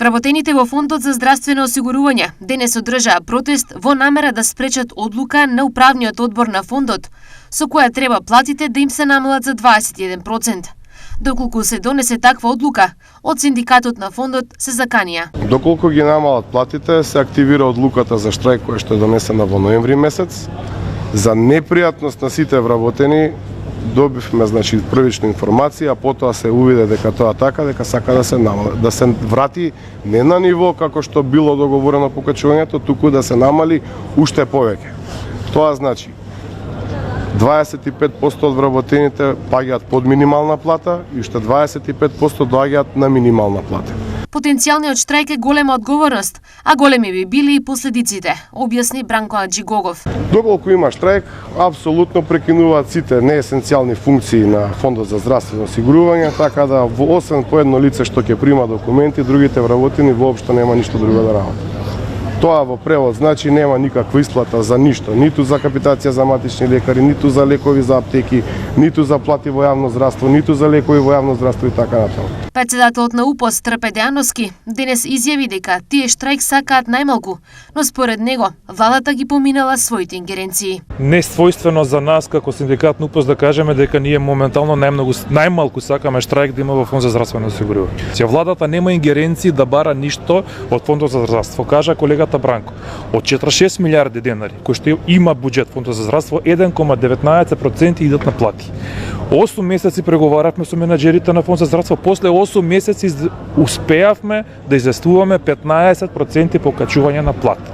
Вработените во Фондот за здравствено осигурување денес одржаа протест во намера да спречат одлука на управниот одбор на фондот, со која треба платите да им се намалат за 21%. Доколку се донесе таква одлука, од синдикатот на фондот се заканија. Доколку ги намалат платите, се активира одлуката за штрајк која што е донесена во ноември месец. За непријатност на сите вработени добивме првична информација, а потоа се увиде дека тоа така, дека сака да се врати не на ниво како што било договорено покачувањето, туку да се намали уште повеќе. Тоа значи 25% од вработените паѓаат под минимална плата и уште 25% доаѓаат на минимална плата. Потенцијалниот штрајк е голема одговорност, а големи би били и последиците, објасни Бранко Аџигогов. Доколку има штрајк, апсолутно прекинуваат сите неесенцијални функции на Фондот за здравствено осигурување, така да освен по едно лице што ќе прима документи, другите вработени воопшто нема ништо друго да работат. Тоа во превод значи нема никаква исплата за ништо, ниту за капитација за матични лекари, ниту за лекови за аптеки, ниту за плати во јавно здравство, ниту за лекови во јавно здравство и така натаму. Председателот на УПОС Трпе Дејановски денес изјави дека тие штрајк сакаат најмалку, но според него владата ги поминала своите ингеренции. Не својствено за нас како синдикат на УПОС да кажеме дека ние моментално најмалку сакаме штрајк да има во Фонд за здравствено осигурување. Владата нема ингеренции да бара ништо од Фондот за здравство. Кажа колегата Бранко, од 46 милиарди денари кои што има буџет Фондот за здравство, 1,19% идат на плати. 8 месеци преговаравме со менаџерите на Фонд за здравство, после 8 месеци успеавме да известуваме 15% покачување на плати.